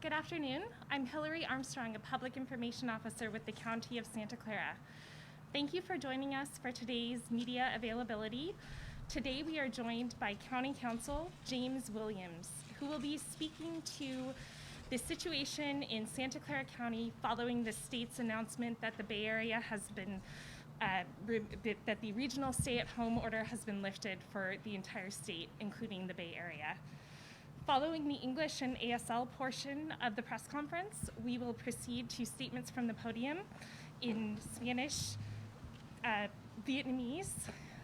Good afternoon. I'm Hillary Armstrong, a Public Information Officer with the County of Santa Clara. Thank you for joining us for today's media availability. Today we are joined by County Counsel James Williams, who will be speaking to the situation in Santa Clara County following the state's announcement that the Bay Area has been that the regional stay-at-home order has been lifted for the entire state, including the Bay Area. Following the English and ASL portion of the press conference, we will proceed to statements from the podium in Spanish, Vietnamese,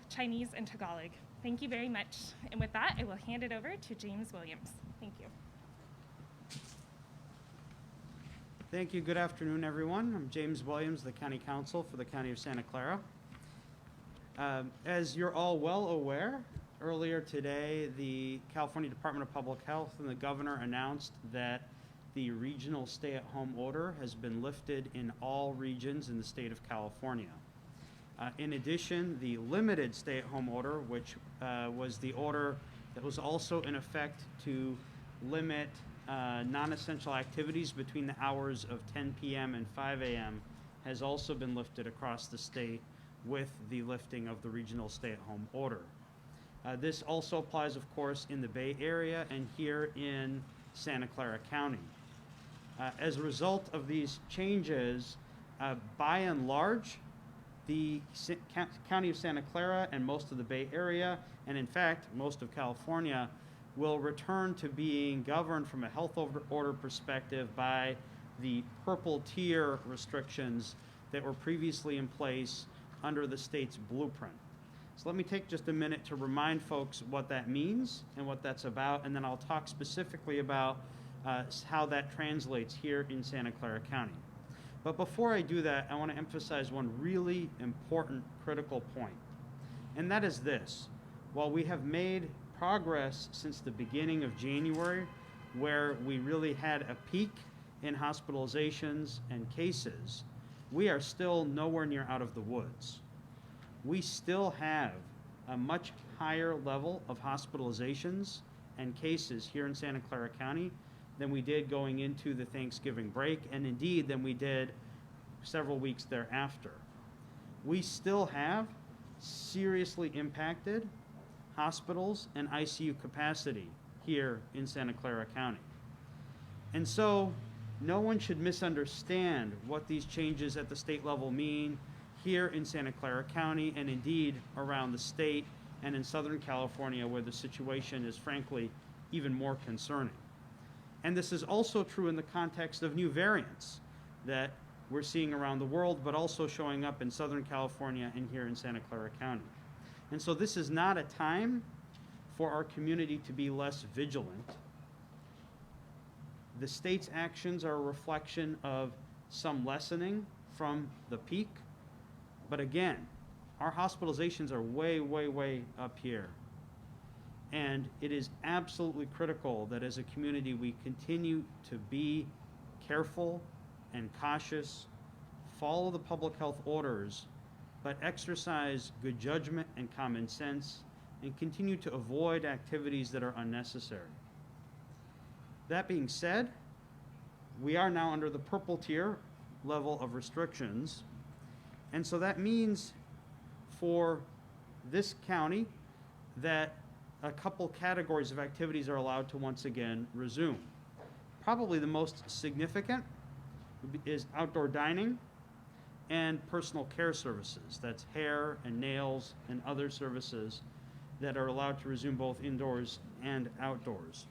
Chinese, and Tagalog. Thank you very much. And with that, I will hand it over to James Williams. Thank you. Thank you. Good afternoon, everyone. I'm James Williams, the County Counsel for the County of Santa Clara. As you're all well aware, earlier today, the California Department of Public Health and the governor announced that the regional stay-at-home order has been lifted in all regions in the state of California. In addition, the limited stay-at-home order, which was the order that was also in effect to limit non-essential activities between the hours of 10 p.m. and 5 a.m., has also been lifted across the state with the lifting of the regional stay-at-home order. This also applies, of course, in the Bay Area and here in Santa Clara County. As a result of these changes, by and large, the County of Santa Clara and most of the Bay Area, and in fact, most of California, will return to being governed from a health order perspective by the purple tier restrictions that were previously in place under the state's blueprint. So let me take just a minute to remind folks what that means and what that's about, and then I'll talk specifically about how that translates here in Santa Clara County. But before I do that, I want to emphasize one really important, critical point, and that is this. While we have made progress since the beginning of January, where we really had a peak in hospitalizations and cases, we are still nowhere near out of the woods. We still have a much higher level of hospitalizations and cases here in Santa Clara County than we did going into the Thanksgiving break, and indeed than we did several weeks thereafter. We still have seriously impacted hospitals and ICU capacity here in Santa Clara County. And so no one should misunderstand what these changes at the state level mean here in Santa Clara County and indeed around the state and in Southern California, where the situation is frankly even more concerning. And this is also true in the context of new variants that we're seeing around the world, but also showing up in Southern California and here in Santa Clara County. And so this is not a time for our community to be less vigilant. The state's actions are a reflection of some lessening from the peak. But again, our hospitalizations are way, way, way up here. And it is absolutely critical that as a community we continue to be careful and cautious, follow the public health orders, but exercise good judgment and common sense, and continue to avoid activities that are unnecessary. That being said, we are now under the purple tier level of restrictions, and so that means for this county that a couple categories of activities are allowed to once again resume. Probably the most significant is outdoor dining and personal care services. That's hair and nails and other services that are allowed to resume both indoors and outdoors.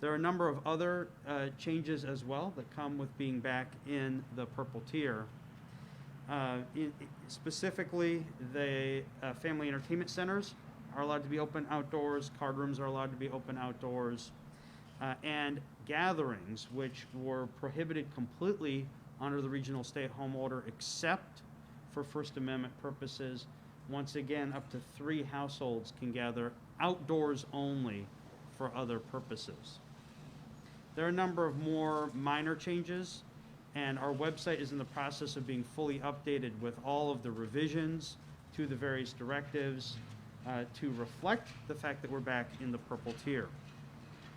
There are a number of other changes as well that come with being back in the purple tier. Specifically, the family entertainment centers are allowed to be open outdoors, card rooms are allowed to be open outdoors, and gatherings, which were prohibited completely under the regional stay-at-home order except for First Amendment purposes. Once again, up to 3 households can gather outdoors only for other purposes. There are a number of more minor changes, and our website is in the process of being fully updated with all of the revisions to the various directives to reflect the fact that we're back in the purple tier.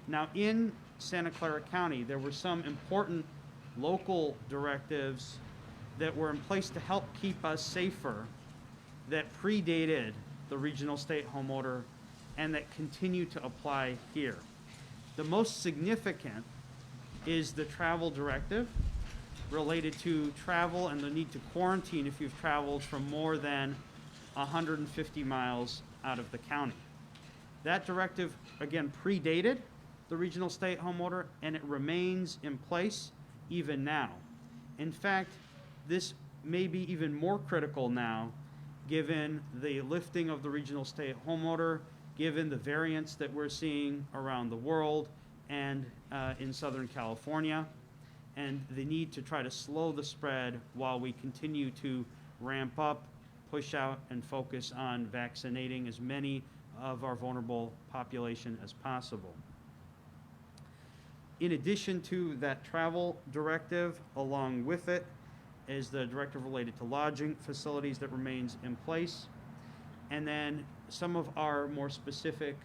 Now, in Santa Clara County, there were some important local directives that were in place to help keep us safer that predated the regional stay-at-home order and that continue to apply here. The most significant is the travel directive related to travel and the need to quarantine if you've traveled from more than 150 miles out of the county. That directive, again, predated the regional stay-at-home order, and it remains in place even now. In fact, this may be even more critical now, given the lifting of the regional stay-at-home order, given the variants that we're seeing around the world and in Southern California, and the need to try to slow the spread while we continue to ramp up, push out, and focus on vaccinating as many of our vulnerable population as possible. In addition to that travel directive, along with it is the directive related to lodging facilities that remains in place. And then some of our more specific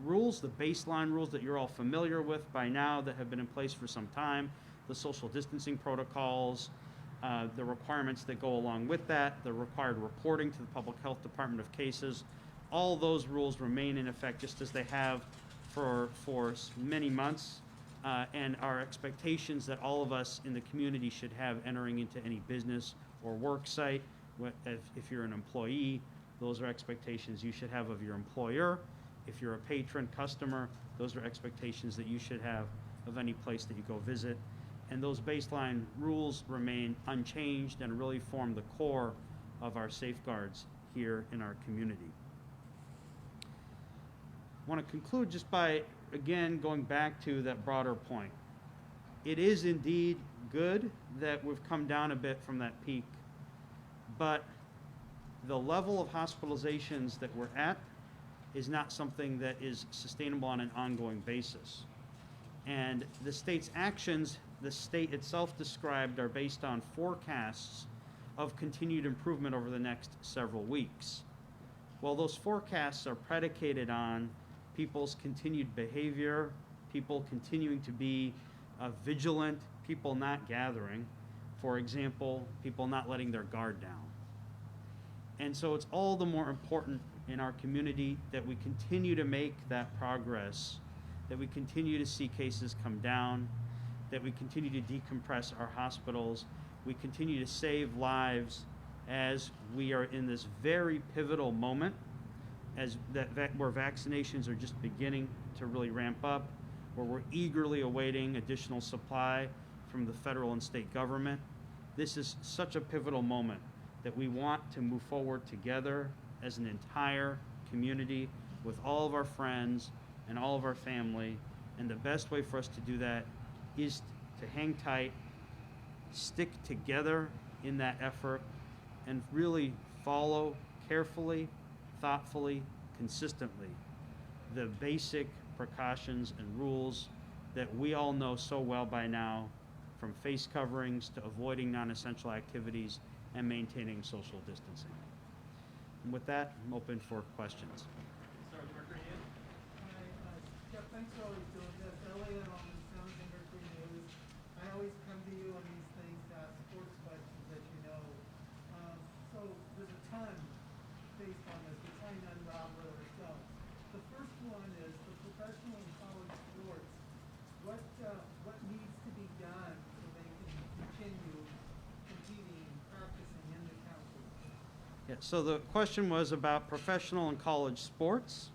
rules, the baseline rules that you're all familiar with by now that have been in place for some time, the social distancing protocols, the requirements that go along with that, the required reporting to the Public Health Department of cases, all those rules remain in effect just as they have for many months. And our expectations that all of us in the community should have entering into any business or work site. If you're an employee, those are expectations you should have of your employer. If you're a patron customer, those are expectations that you should have of any place that you go visit. And those baseline rules remain unchanged and really form the core of our safeguards here in our community. I want to conclude just by, again, going back to that broader point. It is indeed good that we've come down a bit from that peak, but the level of hospitalizations that we're at is not something that is sustainable on an ongoing basis. And the state's actions, the state itself described, are based on forecasts of continued improvement over the next several weeks. Well, those forecasts are predicated on people's continued behavior, people continuing to be vigilant, people not gathering. For example, people not letting their guard down. And so it's all the more important in our community that we continue to make that progress, that we continue to see cases come down, that we continue to decompress our hospitals, we continue to save lives as we are in this very pivotal moment where vaccinations are just beginning to really ramp up, where we're eagerly awaiting additional supply from the federal and state government. This is such a pivotal moment that we want to move forward together as an entire community with all of our friends and all of our family. And the best way for us to do that is to hang tight, stick together in that effort, and really follow carefully, thoughtfully, consistently the basic precautions and rules that we all know so well by now, from face coverings to avoiding non-essential activities and maintaining social distancing. And with that, I'm open for questions. Jeff, thanks for always doing this. Earlier on the Sound Mercury News, I always come to you on these things to ask sports questions that you know. So there's a ton based on this. We're trying to unravel it ourselves. The first one is for professional and college sports. What needs to be done so they can continue competing and practicing in the county? Yeah, so the question was about professional and college sports.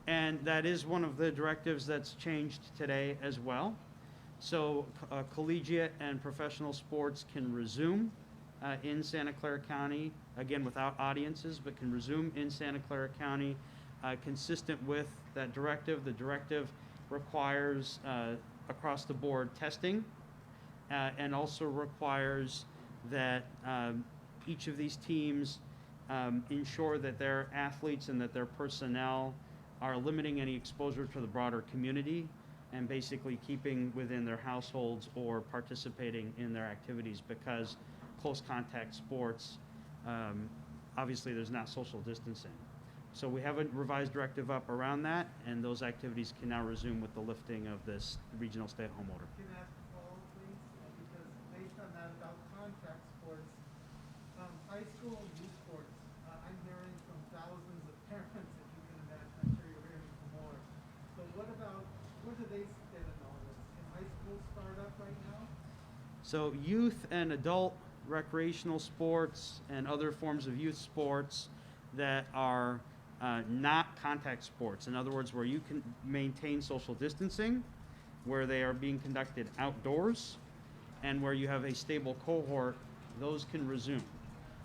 And that is one of the directives that's changed today as well. So collegiate and professional sports can resume in Santa Clara County, again without audiences, but can resume in Santa Clara County consistent with that directive. The directive requires across the board testing and also requires that each of these teams ensure that their athletes and that their personnel are limiting any exposure to the broader community and basically keeping within their households or participating in their activities, because close contact sports, obviously there's not social distancing. So we have a revised directive up around that, and those activities can now resume with the lifting of this regional stay-at-home order. Can I ask a follow-up, please? Because based on that about contact sports, high school and youth sports, I'm hearing from thousands of parents, if you can imagine. I'm sure you're hearing from more. So what about, where do they fit in all this? Can high school start up right now? So youth and adult recreational sports and other forms of youth sports that are not contact sports, in other words, where you can maintain social distancing, where they are being conducted outdoors, and where you have a stable cohort, those can resume.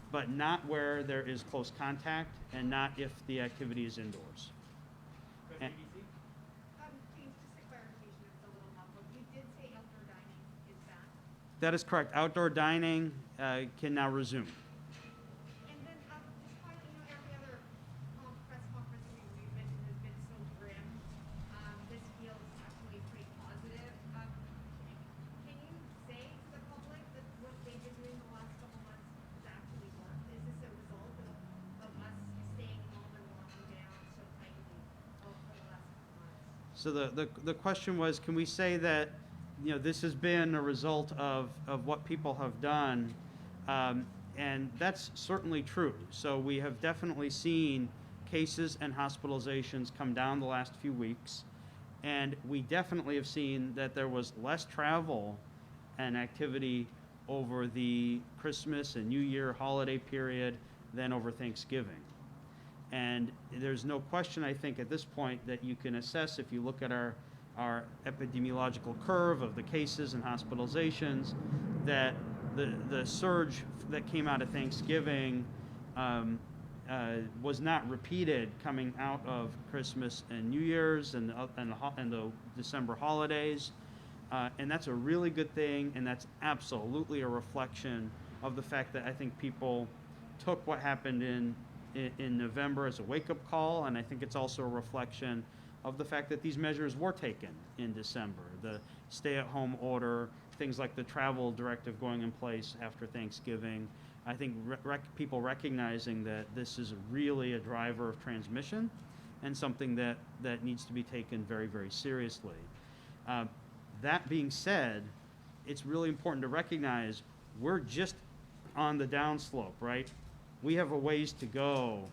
But not where there is close contact, and not if the activity is indoors. And- James, just a clarification, it's a little muffled. You did say outdoor dining is back. That is correct. Outdoor dining can now resume. And then, despite, every other press conference we've been to has been so grim, this feels actually pretty positive. Can you say to the public that what they've been doing the last couple months has actually worked? Is this a result of us staying home and locking down so tightly for the last couple months? So the question was, can we say that this has been a result of what people have done? And that's certainly true. So we have definitely seen cases and hospitalizations come down the last few weeks. And we definitely have seen that there was less travel and activity over the Christmas and New Year holiday period than over Thanksgiving. And there's no question, I think, at this point that you can assess if you look at our epidemiological curve of the cases and hospitalizations, that the surge that came out of Thanksgiving was not repeated coming out of Christmas and New Year's and the December holidays. And that's a really good thing, and that's absolutely a reflection of the fact that I think people took what happened in November as a wake-up call, and I think it's also a reflection of the fact that these measures were taken in December. The stay-at-home order, things like the travel directive going in place after Thanksgiving. I think people recognizing that this is really a driver of transmission and something that needs to be taken very, very seriously. That being said, it's really important to recognize we're just on the downslope, right? We have a ways to go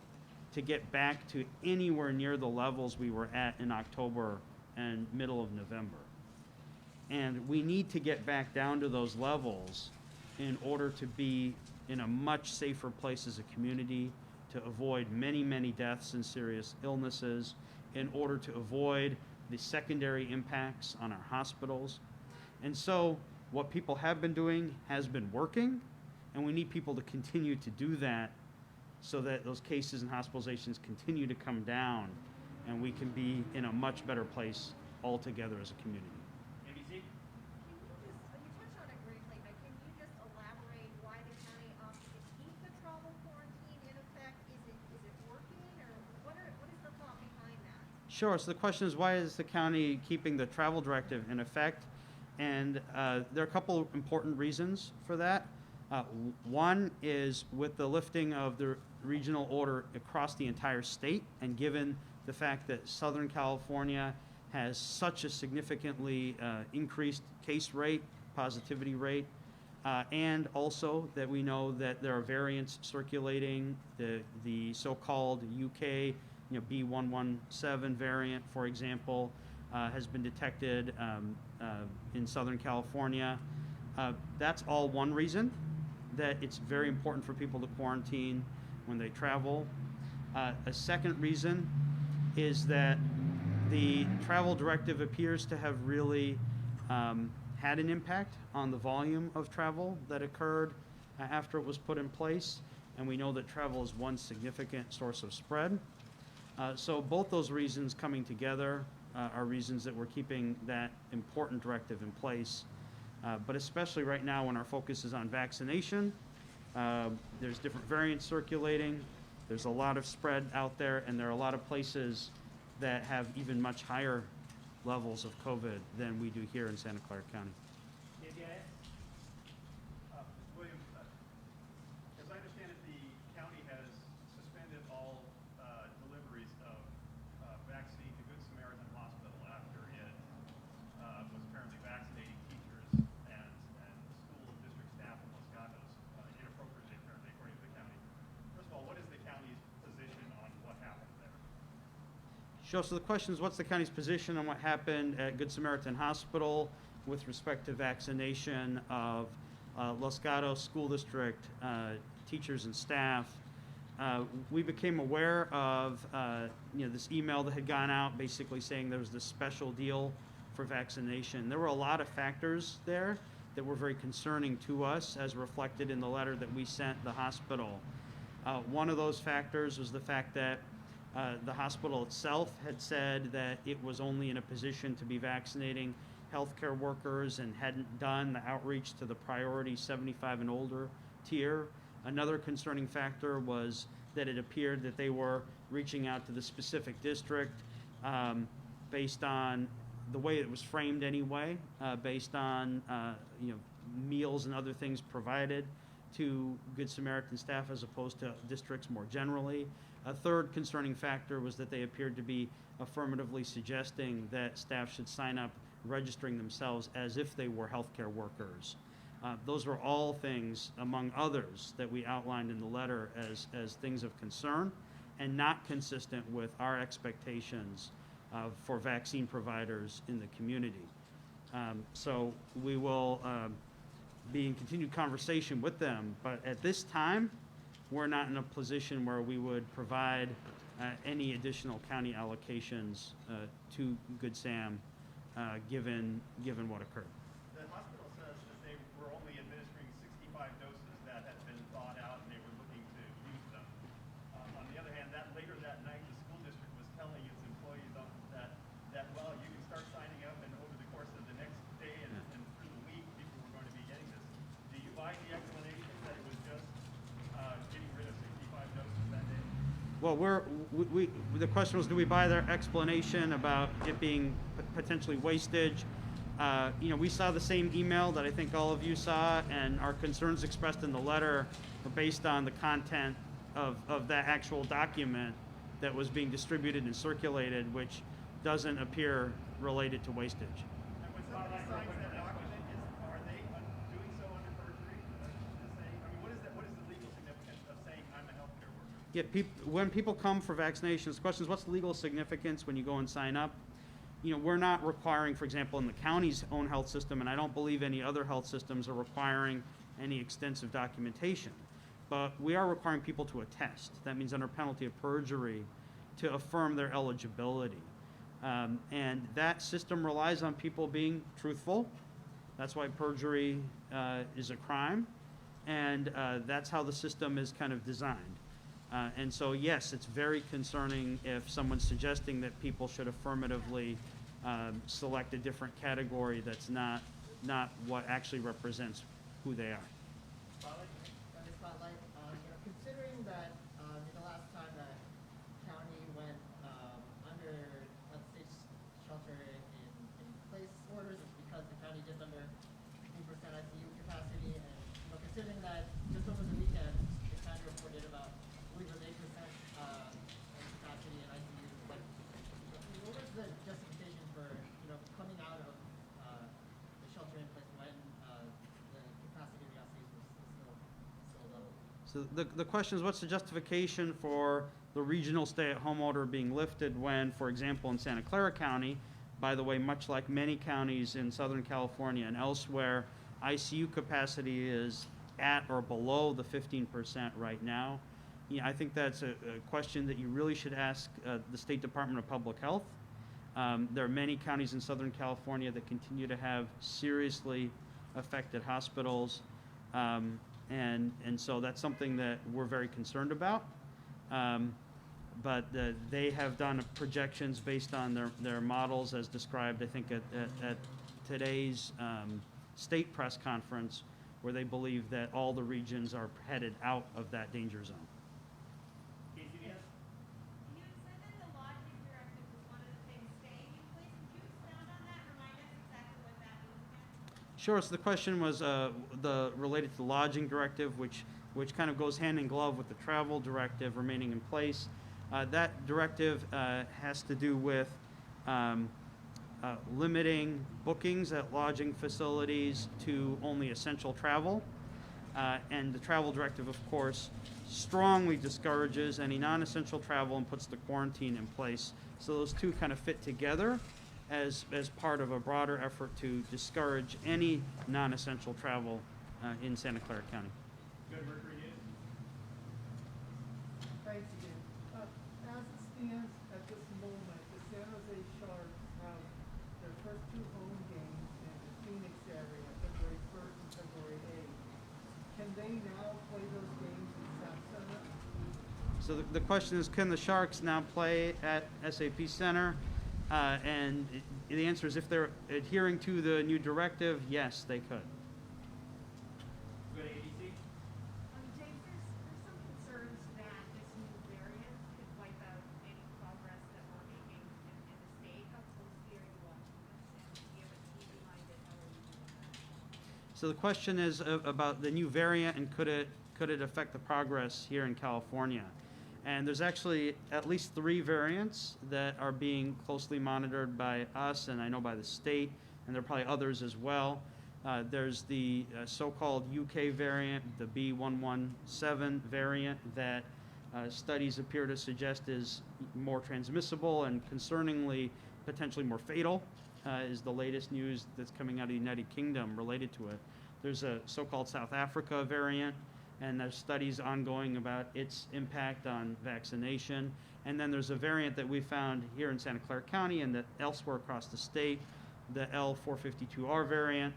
to get back to anywhere near the levels we were at in October and middle of November. And we need to get back down to those levels in order to be in a much safer place as a community, to avoid many, many deaths and serious illnesses, in order to avoid the secondary impacts on our hospitals. And so what people have been doing has been working, and we need people to continue to do that so that those cases and hospitalizations continue to come down, and we can be in a much better place altogether as a community. Can you touched on it briefly, but can you just elaborate why the county opted to keep the travel quarantine in effect? Is it working, or what is the thought behind that? Sure. So the question is, why is the county keeping the travel directive in effect? And there are a couple important reasons for that. One is with the lifting of the regional order across the entire state, and given the fact that Southern California has such a significantly increased case rate, positivity rate, and also that we know that there are variants circulating, the so-called UK B117 variant, for example, has been detected in Southern California. That's all one reason that it's very important for people to quarantine when they travel. A second reason is that the travel directive appears to have really had an impact on the volume of travel that occurred after it was put in place, and we know that travel is one significant source of spread. So both those reasons coming together are reasons that we're keeping that important directive in place. But especially right now when our focus is on vaccination, there's different variants circulating, there's a lot of spread out there, and there are a lot of places that have even much higher levels of COVID than we do here in Santa Clara County. Mr. Williams, as I understand it, the county has suspended all deliveries Sure, so the question is, what's the county's position on what happened at Good Samaritan Hospital with respect to vaccination of Los Gatos School District teachers and staff? We became aware of this email that had gone out basically saying there was this special deal for vaccination. There were a lot of factors there that were very concerning to us, as reflected in the letter that we sent the hospital. One of those factors was the fact that the hospital itself had said that it was only in a position to be vaccinating healthcare workers and hadn't done the outreach to the priority 75 and older tier. Another concerning factor was that it appeared that they were reaching out to the specific district based on the way it was framed anyway, based on meals and other things provided to Good Samaritan staff as opposed to districts more generally. A third concerning factor was that they appeared to be affirmatively suggesting that staff should sign up registering themselves as if they were healthcare workers. Those were all things, among others, that we outlined in the letter as things of concern and not consistent with our expectations for vaccine providers in the community. So we will be in continued conversation with them, but at this time, we're not in a position where we would provide any additional county allocations to Good Sam, given what occurred. The hospital says that they were only administering 65 doses that had been thought out and they were looking to use them. On the other hand, later that night, the school district was telling its employees that well, you can start signing up, and over the course of the next day and through the week, people were going to be getting this. Do you buy the explanation that it was just getting rid of 65 doses that day? Well, the question was, do we buy their explanation about it being potentially wastage? We saw the same email that I think all of you saw, and our concerns expressed in the letter were based on the content of that actual document that was being distributed and circulated, which doesn't appear related to wastage. And when somebody signs that document, are they doing so under perjury? What is the legal significance of saying I'm a healthcare worker? Yeah, when people come for vaccinations, the question is, what's the legal significance when you go and sign up? We're not requiring, for example, in the county's own health system, and I don't believe any other health systems are requiring any extensive documentation, but we are requiring people to attest. That means under penalty of perjury to affirm their eligibility. And that system relies on people being truthful. That's why perjury is a crime, and that's how the system is kind of designed. And so, yes, it's very concerning if someone's suggesting that people should affirmatively select a different category that's not what actually represents who they are. Spotlight. Considering that the last time that county went under, let's say, shelter in place orders, it's because the county dipped under 3% ICU capacity, and considering that just over the weekend, the county reported about, I believe it was 8% capacity in ICU. What was the justification for coming out of the shelter in place when the capacity of the ICUs was still low? So the question is, what's the justification for the regional stay-at-home order being lifted when, for example, in Santa Clara County, by the way, much like many counties in Southern California and elsewhere, ICU capacity is at or below the 15% right now? I think that's a question that you really should ask the State Department of Public Health. There are many counties in Southern California that continue to have seriously affected hospitals. And so that's something that we're very concerned about. But they have done projections based on their models as described, I think, at today's state press conference, where they believe that all the regions are headed out of that danger zone. Yes. You had said that the lodging directive was one of the things staying in place. Could you expound on that? Remind us exactly what that means again? Sure. So the question was related to the lodging directive, which kind of goes hand in glove with the travel directive remaining in place. That directive has to do with limiting bookings at lodging facilities to only essential travel. And the travel directive, of course, strongly discourages any non-essential travel and puts the quarantine in place So those two kind of fit together as part of a broader effort to discourage any non-essential travel in Santa Clara County. Good, Mercury News? Thanks again. As it stands at this moment, the San Jose Sharks have their first two home games in the Phoenix area, February 1st and February 8th. Can they now play those games in SAP Center? So the question is, can the Sharks now play at SAP Center? And the answer is, if they're adhering to the new directive, yes, they could. Good, ABC? James, there's some concerns that this new variant could wipe out any progress that we're making in the state. How closely are you watching this? And do you have a team behind it? How are you doing that? So the question is about the new variant, and could it affect the progress here in California? And there's actually at least 3 variants that are being closely monitored by us, and I know by the state, and there are probably others as well. There's the so-called UK variant, the B.1.1.7 variant, that studies appear to suggest is more transmissible and concerningly potentially more fatal, is the latest news that's coming out of the United Kingdom related to it. There's a so-called South Africa variant, and there's studies ongoing about its impact on vaccination. And then there's a variant that we found here in Santa Clara County and that elsewhere across the state, the L452R variant,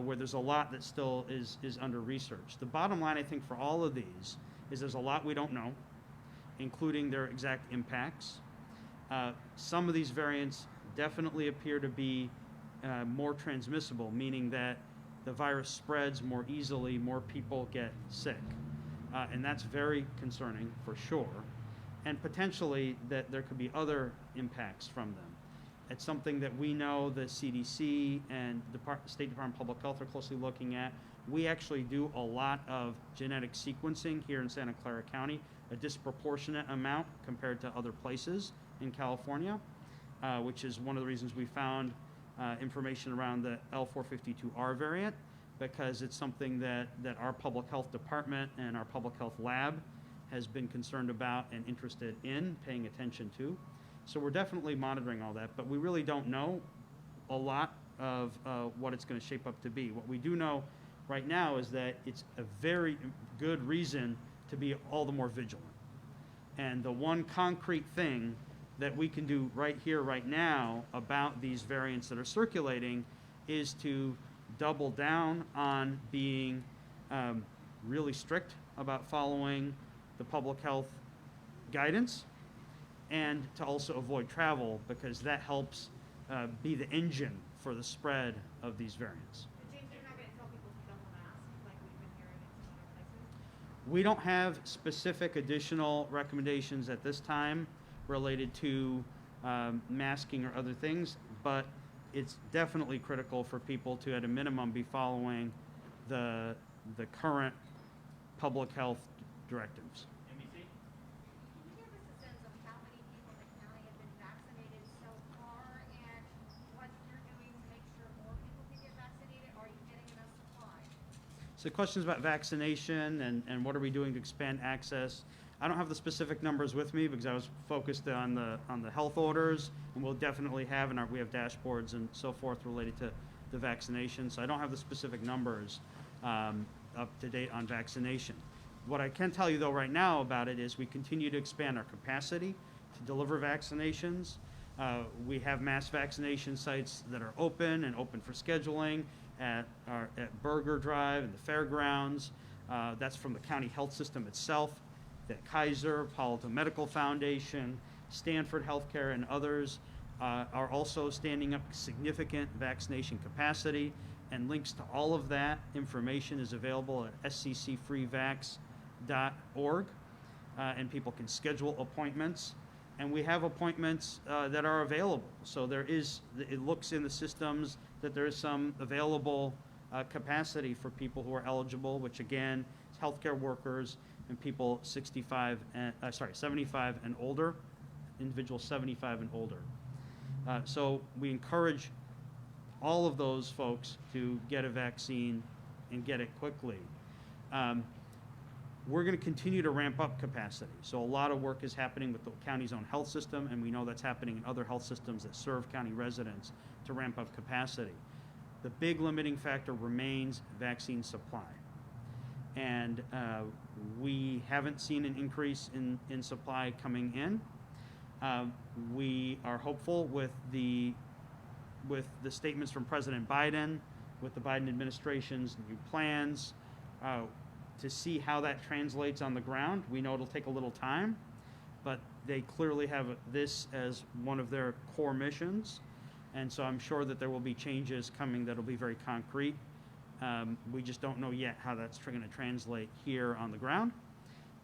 where there's a lot that still is under research. The bottom line, I think, for all of these is there's a lot we don't know, including their exact impacts. Some of these variants definitely appear to be more transmissible, meaning that the virus spreads more easily, more people get sick. And that's very concerning for sure. And potentially that there could be other impacts from them. It's something that we know the CDC and the State Department of Public Health are closely looking at. We actually do a lot of genetic sequencing here in Santa Clara County, a disproportionate amount compared to other places in California, which is one of the reasons we found information around the L452R variant, because it's something that our public health department and our public health lab has been concerned about and interested in paying attention to. So we're definitely monitoring all that, but we really don't know a lot of what it's going to shape up to be. What we do know right now is that it's a very good reason to be all the more vigilant. And the one concrete thing that we can do right here, right now, about these variants that are circulating is to double down on being really strict about following the public health guidance, and to also avoid travel, because that helps be the engine for the spread of these variants. James, you're not going to tell people to double mask like we've been hearing in some other places? We don't have specific additional recommendations at this time related to masking or other things, but it's definitely critical for people to, at a minimum, be following the current public health directives. NBC? Can you give us a sense of how many people in the county have been vaccinated so far and what you're doing to make sure more people can get vaccinated? Are you getting enough supply? So questions about vaccination and what are we doing to expand access. I don't have the specific numbers with me because I was focused on the health orders, and we'll definitely have, we have dashboards and so forth related to the vaccination. So I don't have the specific numbers up to date on vaccination. What I can tell you though right now about it is we continue to expand our capacity to deliver vaccinations. We have mass vaccination sites that are open and open for scheduling at Burger Drive and the fairgrounds. That's from the county health system itself. That Kaiser, Palo Alto Medical Foundation, Stanford Healthcare, and others are also standing up significant vaccination capacity, and links to all of that information is available at sccfreevax.org, and people can schedule appointments. And we have appointments that are available. So it looks in the systems that there is some available capacity for people who are eligible, which again is healthcare workers and people 75 and older, individuals 75 and older. So we encourage all of those folks to get a vaccine and get it quickly. we're going to continue to ramp up capacity. So a lot of work is happening with the county's own health system, and we know that's happening in other health systems that serve county residents to ramp up capacity. The big limiting factor remains vaccine supply. And we haven't seen an increase in supply coming in. We are hopeful with the statements from President Biden, with the Biden administration's new plans, to see how that translates on the ground. We know it'll take a little time, but they clearly have this as one of their core missions. And so I'm sure that there will be changes coming that will be very concrete. We just don't know yet how that's going to translate here on the ground.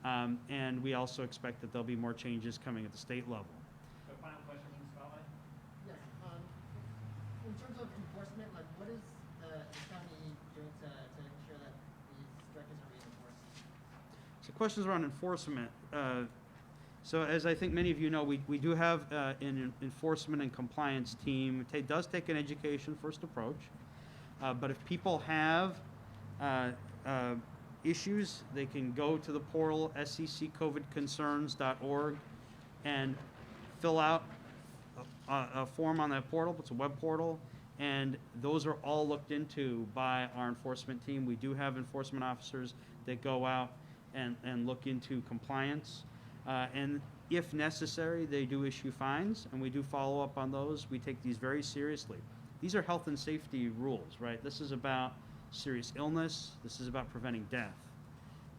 And we also expect that there'll be more changes coming at the state level. So final question from the spotlight. Yes. In terms of enforcement, like what is the county doing to ensure that these directives are being enforced? So questions around enforcement. So as I think many of you know, we do have an enforcement and compliance team. It does take an education first approach. But if people have issues, they can go to the portal, seccovidconcerns.org, and fill out a form on that portal. It's a web portal, and those are all looked into by our enforcement team. We do have enforcement officers that go out and look into compliance. And if necessary, they do issue fines, and we do follow up on those. We take these very seriously. These are health and safety rules, right? This is about serious illness. This is about preventing death.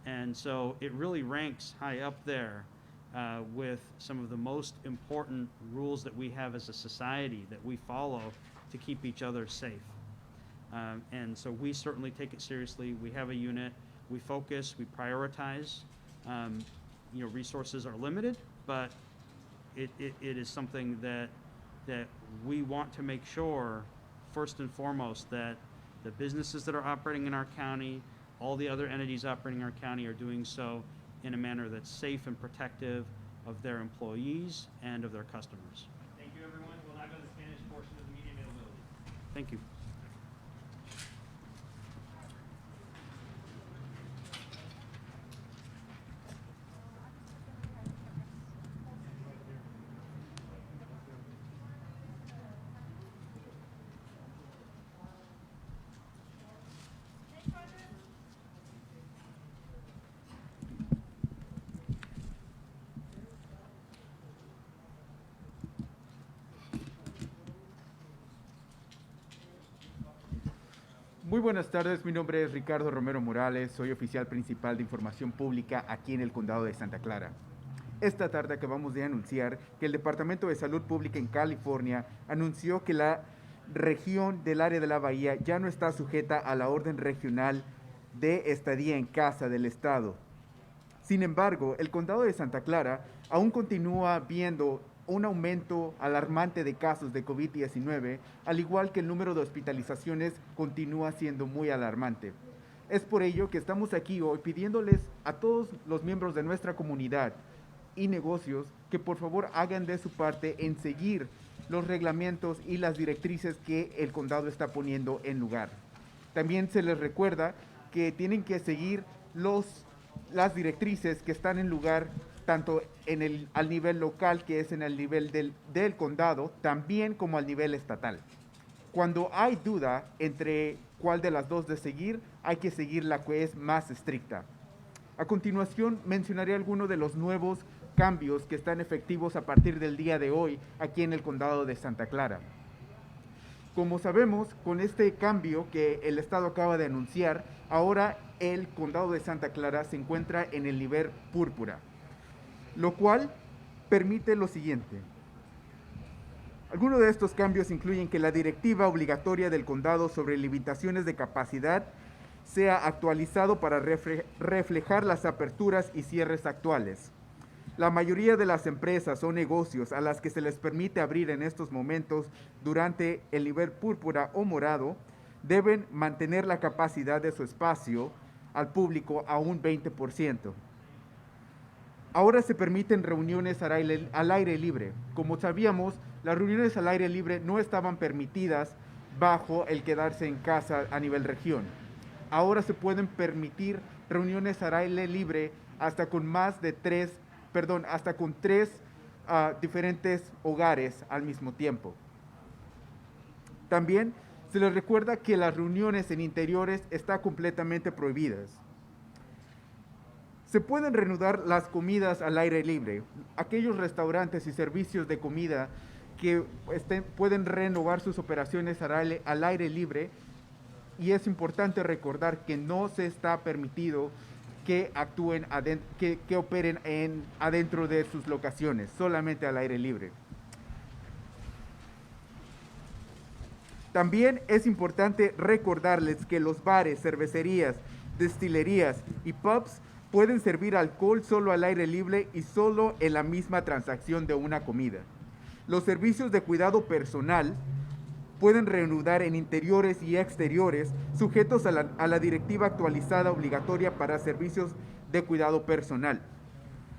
And so it really ranks high up there with some of the most important rules that we have as a society that we follow to keep each other safe. And so we certainly take it seriously. We have a unit. We focus. We prioritize. Resources are limited, but it is something that we want to make sure, first and foremost, that the businesses that are operating in our county, all the other entities operating in our county are doing so in a manner that's safe and protective of their employees and of their customers. Thank you, everyone. We'll now go to the Spanish portion of the media availability. Thank you. Muy buenas tardes, mi nombre es Ricardo Romero Morales, soy oficial principal de información pública aquí en el Condado de Santa Clara. Esta tarde acabamos de anunciar que el Departamento de Salud Pública en California anunció que la región del área de la Bahía ya no está sujeta a la orden regional de estadía en casa del Estado. Sin embargo, el Condado de Santa Clara aún continúa viendo un aumento alarmante de casos de COVID-19, al igual que el número de hospitalizaciones continúa siendo muy alarmante. Es por ello que estamos aquí hoy pidiéndoles a todos los miembros de nuestra comunidad y negocios que por favor hagan de su parte en seguir los reglamentos y las directrices que el condado está poniendo en lugar. También se les recuerda que tienen que seguir las directrices que están en lugar tanto al nivel local, que es en el nivel del condado, también como al nivel estatal. Cuando hay duda entre cuál de las dos de seguir, hay que seguir la que es más estricta. A continuación, mencionaré algunos de los nuevos cambios que están efectivos a partir del día de hoy aquí en el condado de Santa Clara. Como sabemos, con este cambio que el Estado acaba de anunciar, ahora el condado de Santa Clara se encuentra en el nivel púrpura, lo cual permite lo siguiente. Algunos de estos cambios incluyen que la directiva obligatoria del condado sobre limitaciones de capacidad sea actualizado para reflejar las aperturas y cierres actuales. La mayoría de las empresas o negocios a las que se les permite abrir en estos momentos durante el nivel púrpura o morado deben mantener la capacidad de su espacio al público a un 20%. Ahora se permiten reuniones al aire libre. Como sabíamos, las reuniones al aire libre no estaban permitidas bajo el quedarse en casa a nivel región. Ahora se pueden permitir reuniones al aire libre hasta con tres diferentes hogares al mismo tiempo. También se les recuerda que las reuniones en interiores están completamente prohibidas. Se pueden reanudar las comidas al aire libre. Aquellos restaurantes y servicios de comida que pueden renovar sus operaciones al aire libre, y es importante recordar que no se está permitido que actúen que operen adentro de sus locaciones, solamente al aire libre. También es importante recordarles que los bares, cervecerías, destilerías y pubs pueden servir alcohol solo al aire libre y solo en la misma transacción de una comida. Los servicios de cuidado personal pueden reanudar en interiores y exteriores sujetos a la directiva actualizada obligatoria para servicios de cuidado personal.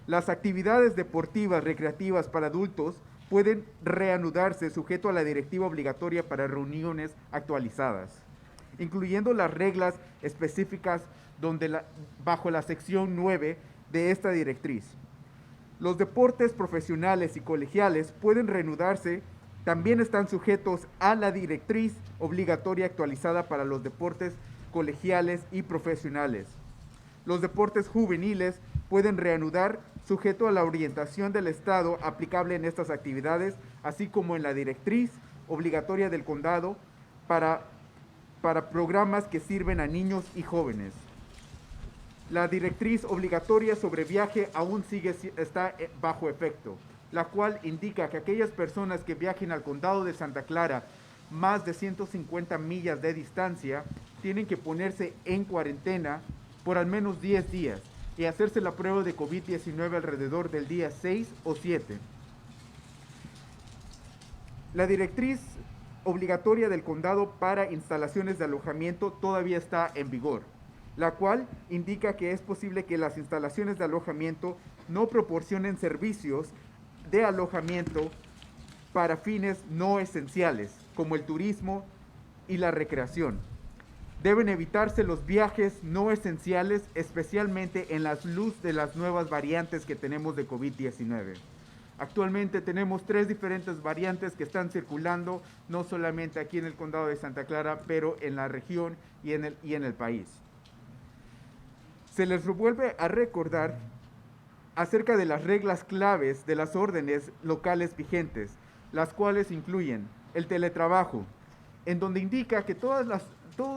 Las actividades deportivas recreativas para adultos pueden reanudarse sujeto a la directiva obligatoria para reuniones actualizadas, incluyendo las reglas específicas bajo la sección 9 de esta directriz. Los deportes profesionales y colegiales pueden reanudarse, también están sujetos a la directriz obligatoria actualizada para los deportes colegiales y profesionales. Los deportes juveniles pueden reanudar sujeto a la orientación del Estado aplicable en estas actividades, así como en la directriz obligatoria del condado para programas que sirven a niños y jóvenes. La directriz obligatoria sobre viaje aún está bajo efecto, la cual indica que aquellas personas que viajen al condado de Santa Clara más de 150 millas de distancia tienen que ponerse en cuarentena por al menos 10 días y hacerse la prueba de COVID-19 alrededor del día 6 o 7. La directriz obligatoria del condado para instalaciones de alojamiento todavía está en vigor, la cual indica que es posible que las instalaciones de alojamiento no proporcionen servicios de alojamiento para fines no esenciales, como el turismo y la recreación. Deben evitarse los viajes no esenciales, especialmente en la luz de las nuevas variantes que tenemos de COVID-19. Actualmente tenemos 3 diferentes variantes que están circulando, no solamente aquí en el condado de Santa Clara, pero en la región y en el país. Se les vuelve a recordar acerca de las reglas claves de las órdenes locales vigentes, las cuales incluyen el teletrabajo, en donde indica que todos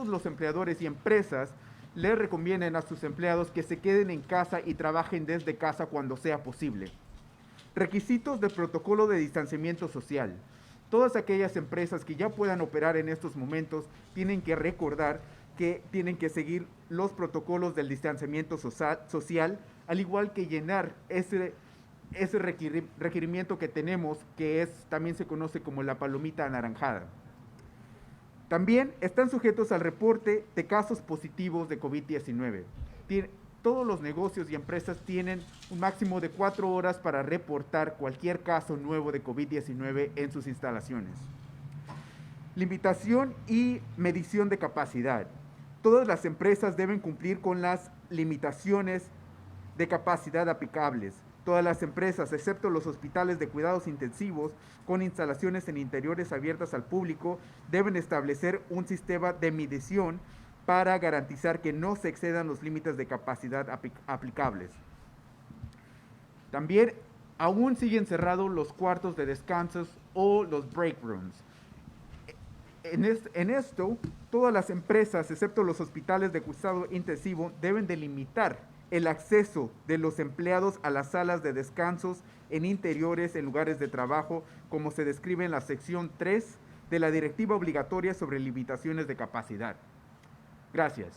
los empleadores y empresas les recomienden a sus empleados que se queden en casa y trabajen desde casa cuando sea posible. Requisitos de protocolo de distanciamiento social. Todas aquellas empresas que ya puedan operar en estos momentos tienen que recordar que tienen que seguir los protocolos del distanciamiento social, al igual que llenar ese requerimiento que tenemos, que también se conoce como la palomita anaranjada. También están sujetos al reporte de casos positivos de COVID-19. Todos los negocios y empresas tienen un máximo de 4 horas para reportar cualquier caso nuevo de COVID-19 en sus instalaciones. Limitación y medición de capacidad. Todas las empresas deben cumplir con las limitaciones de capacidad aplicables. Todas las empresas, excepto los hospitales de cuidados intensivos con instalaciones en interiores abiertas al público, deben establecer un sistema de medición para garantizar que no se excedan los límites de capacidad aplicables. También aún siguen cerrados los cuartos de descansos o los break rooms. En esto, todas las empresas, excepto los hospitales de cuidado intensivo, deben delimitar el acceso de los empleados a las salas de descansos en interiores en lugares de trabajo, como se describe en la sección 3 de la Directiva Obligatoria sobre Limitaciones de Capacidad. Gracias.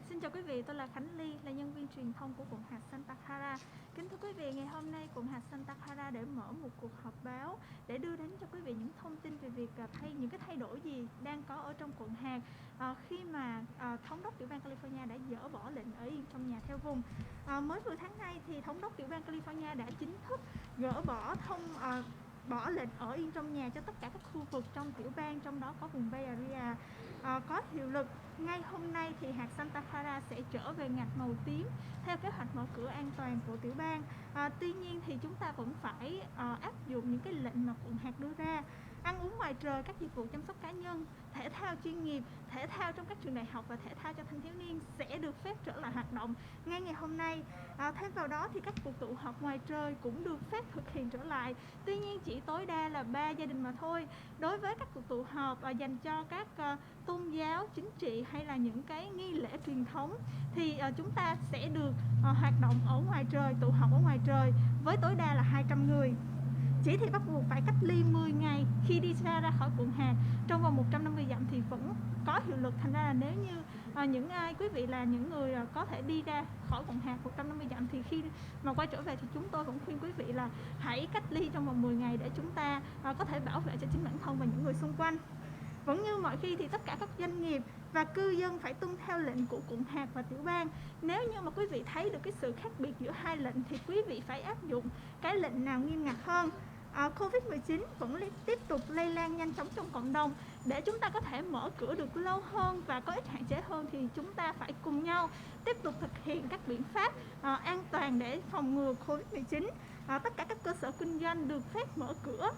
Xin chào quý vị, tôi là Khánh Ly, là nhân viên truyền thông của quận hạt Santa Clara. Kính thưa quý vị, ngày hôm nay quận hạt Santa Clara để mở một cuộc họp báo để đưa đến cho quý vị những thông tin về việc những cái thay đổi gì đang có ở trong quận hạt khi mà thống đốc tiểu bang California đã dỡ bỏ lệnh ở yên trong nhà theo vùng. Mới vừa tháng nay thì thống đốc tiểu bang California đã chính thức gỡ bỏ bỏ lệnh ở yên trong nhà cho tất cả các khu vực trong tiểu bang, trong đó có vùng Bay Area, có hiệu lực. Ngay hôm nay thì hạt Santa Clara sẽ trở về ngạch màu tím theo kế hoạch mở cửa an toàn của tiểu bang. Tuy nhiên thì chúng ta vẫn phải áp dụng những cái lệnh mà quận hạt đưa ra. Ăn uống ngoài trời, các dịch vụ chăm sóc cá nhân, thể thao chuyên nghiệp, thể thao trong các trường đại học và thể thao cho thanh thiếu niên sẽ được phép trở lại hoạt động ngay ngày hôm nay. Thêm vào đó thì các cuộc tụ họp ngoài trời cũng được phép thực hiện trở lại. Tuy nhiên chỉ tối đa là 3 gia đình mà thôi. Đối với các cuộc tụ họp dành cho các tôn giáo, chính trị hay là những cái nghi lễ truyền thống thì chúng ta sẽ được hoạt động ở ngoài trời, tụ họp ở ngoài trời với tối đa là 200 người. Chỉ thị bắt buộc phải cách ly 10 ngày khi đi ra khỏi quận hạt trong vòng 150 dặm thì vẫn có hiệu lực. Thành ra là nếu như những ai quý vị là những người có thể đi ra khỏi quận hạt 150 dặm thì khi mà quay trở về thì chúng tôi vẫn khuyên quý vị là hãy cách ly trong vòng 10 ngày để chúng ta có thể bảo vệ cho chính bản thân và những người xung quanh. Vẫn như mọi khi thì tất cả các doanh nghiệp và cư dân phải tuân theo lệnh của quận hạt và tiểu bang. Nếu như mà quý vị thấy được cái sự khác biệt giữa hai lệnh thì quý vị phải áp dụng cái lệnh nào nghiêm ngặt hơn. Covid-19 vẫn tiếp tục lây lan nhanh chóng trong cộng đồng. Để chúng ta có thể mở cửa được lâu hơn và có ít hạn chế hơn thì chúng ta phải cùng nhau tiếp tục thực hiện các biện pháp an toàn để phòng ngừa Covid-19. Tất cả các cơ sở kinh doanh được phép mở cửa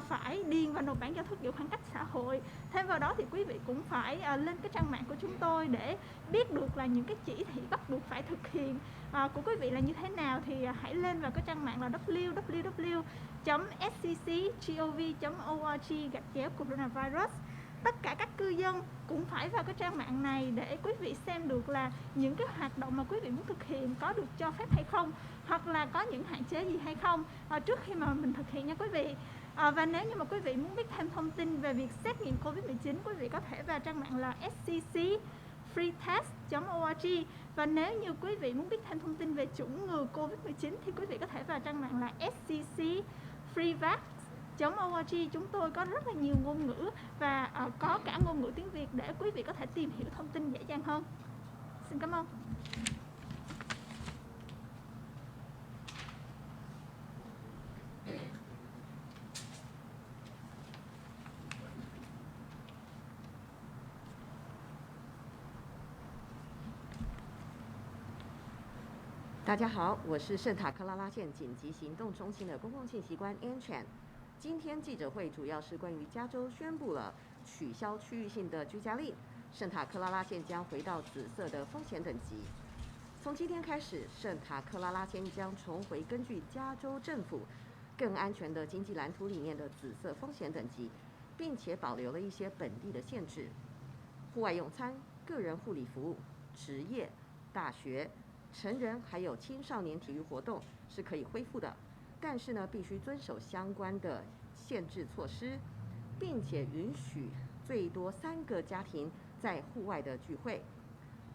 phải điền và nộp bản giao thức giữ khoảng cách xã hội. Thêm vào đó thì quý vị cũng phải lên cái trang mạng của chúng tôi để biết được là những cái chỉ thị bắt buộc phải thực hiện của quý vị là như thế nào thì hãy lên vào cái trang mạng là www.sccgov.org/coronavirus. Tất cả các cư dân cũng phải vào cái trang mạng này để quý vị xem được là những cái hoạt động mà quý vị muốn thực hiện có được cho phép hay không, hoặc là có những hạn chế gì hay không trước khi mà mình thực hiện nha quý vị. Và nếu như mà quý vị muốn biết thêm thông tin về việc xét nghiệm Covid-19, quý vị có thể vào trang mạng là sccfreetest.org. Và nếu như quý vị muốn biết thêm thông tin về chủng ngừa Covid-19 thì quý vị có thể vào trang mạng là sccfreevax.org. Chúng tôi có rất là nhiều ngôn ngữ và có cả ngôn ngữ tiếng Việt để quý vị có thể tìm hiểu thông tin dễ dàng hơn. Xin cảm ơn.大家好，我是圣塔克拉拉县紧急行动中心的公共信息官 Ann Chan。今天记者会主要是关于加州宣布了取消区域性的居家令，圣塔克拉拉县将回到紫色的风险等级。从今天开始，圣塔克拉拉县将重回根据加州政府更安全的经济蓝图里面的紫色风险等级，并且保留了一些本地的限制。户外用餐、个人护理服务、职业、大学、成人还有青少年体育活动是可以恢复的，但是呢，必须遵守相关的限制措施，并且允许最多3个家庭在户外的聚会。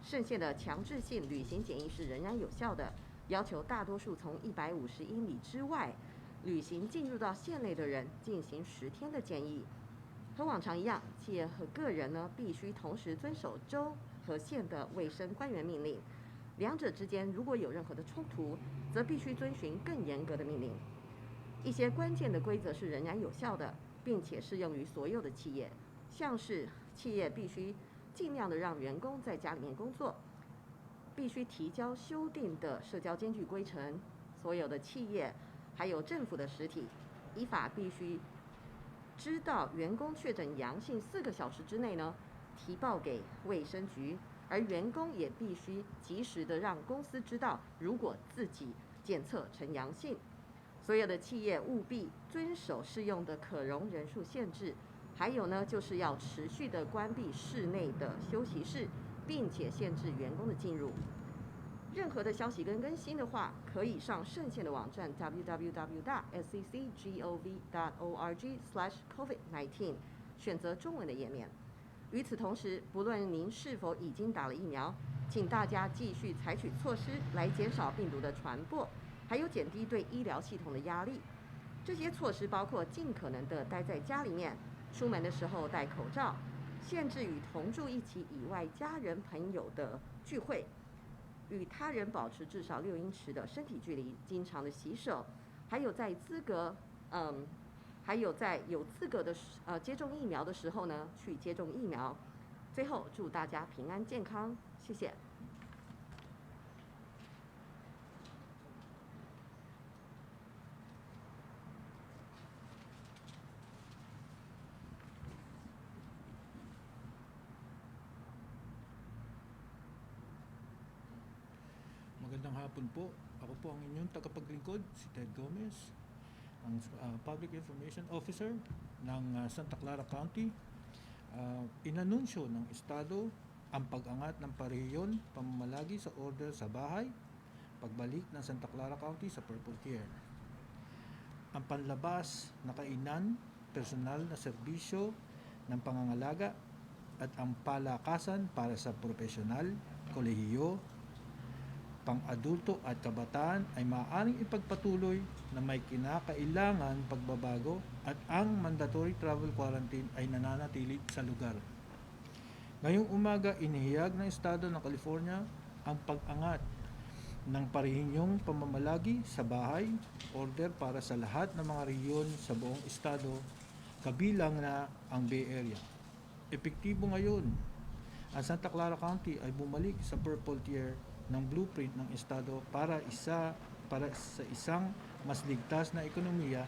圣县的强制性旅行检疫是仍然有效的，要求大多数从150英里之外旅行进入到县内的人进行10天的检疫。和往常一样，企业和个人呢必须同时遵守州和县的卫生官员命令。两者之间如果有任何的冲突，则必须遵循更严格的命令。一些关键的规则是仍然有效的，并且适用于所有的企业，像是企业必须尽量的让员工在家里面工作，必须提交修订的社交间距规程，所有的企业还有政府的实体依法必须知道员工确诊阳性4个小时之内呢提报给卫生局，而员工也必须及时的让公司知道，如果自己检测呈阳性。所有的企业务必遵守适用的可容人数限制，还有呢，就是要持续的关闭室内的休息室，并且限制员工的进入。任何的消息跟更新的话，可以上圣县的网站 www.sccgov.org/covid19， 选择中文的页面。与此同时，不论您是否已经打了疫苗，请大家继续采取措施来减少病毒的传播，还有减低对医疗系统的压力。这些措施包括尽可能的待在家里面，出门的时候戴口罩，限制与同住一起以外家人朋友的聚会，与他人保持至少6英尺的身体距离，经常的洗手，还有在有资格的接种疫苗的时候呢，去接种疫苗。最后，祝大家平安健康，谢谢。Magandang hapon po. Ako po ang inyong tagapaglingkod, si Ted Gomez, ang Public Information Officer ng Santa Clara County. Inanunsyo ng Estado ang pag-angat ng parehiyon pamamalagi sa order sa bahay, pagbalik ng Santa Clara County sa Purple Tier. Ang panlabas na kainan, personal na serbisyo ng pangangalaga at ang palakasan para sa profesional, kolehiyo, pang-adulto at kabataan ay maaaring ipagpatuloy na may kinakailangan pagbabago at ang mandatory travel quarantine ay nananatili sa lugar. Ngayong umaga, inihayag ng Estado ng California ang pag-angat ng parehinyong pamamalagi sa bahay, order para sa lahat ng mga rehiyon sa buong estado, kabilang na ang Bay Area. Epektibo ngayon, ang Santa Clara County ay bumalik sa Purple Tier ng blueprint ng Estado para sa isang mas ligtas na ekonomiya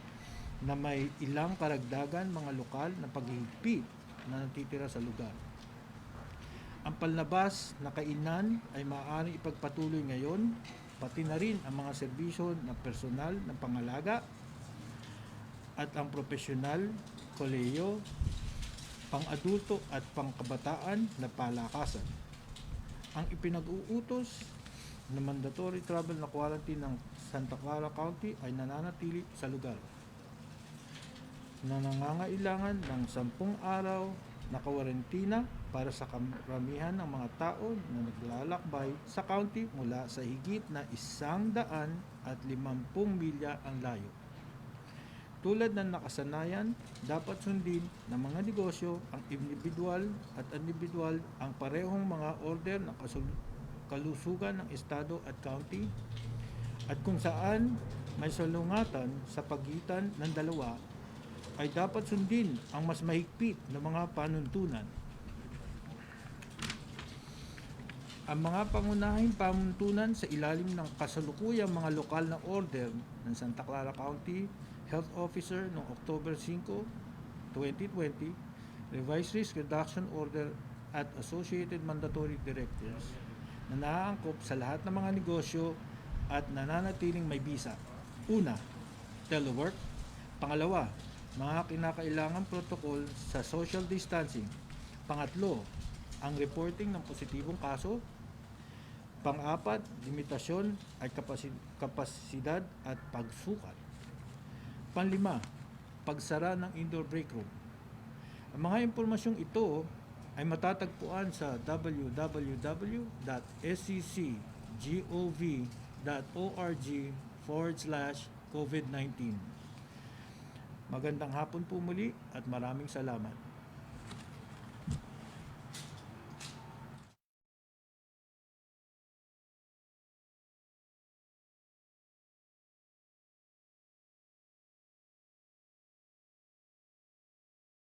na may ilang karagdagan mga lokal na paghihigpit na natitira sa lugar. Ang panlabas na kainan ay maaaring ipagpatuloy ngayon, pati na rin ang mga serbisyo ng personal ng pangalaga at ang profesional, kolehiyo, pang-adulto at pangkabataan na palakasan. Ang ipinag-uutos na mandatory travel na quarantine ng Santa Clara County ay nananatili sa lugar na nangangailangan ng 10 araw na kawarentina para sa karamihan ng mga tao na naglalakbay sa county mula sa higit na 150 milya ang layo. Tulad ng nakasanayan, dapat sundin ng mga negosyo ang individual ang parehong mga order ng kalusugan ng estado at county, at kung saan may salungatan sa pagitan ng dalawa ay dapat sundin ang mas mahigpit na mga panuntunan. Ang mga pangunahing panuntunan sa ilalim ng kasalukuyang mga lokal na order ng Santa Clara County Health Officer noong October 5, 2020, Revised Risk Reduction Order at Associated Mandatory Directives na naaangkop sa lahat ng mga negosyo at nananatiling may bisa. Una, telework. Pangalawa, mga kinakailangang protocol sa social distancing. Pangatlo, ang reporting ng positibong kaso. Pang-apat, limitasyon ay kapasidad at pagsukat. Panlima, pagsara ng indoor break room. Ang mga impormasyong ito ay matatagpuan sa www.sccgov.org/COVID-19. Magandang hapon po muli at maraming salamat.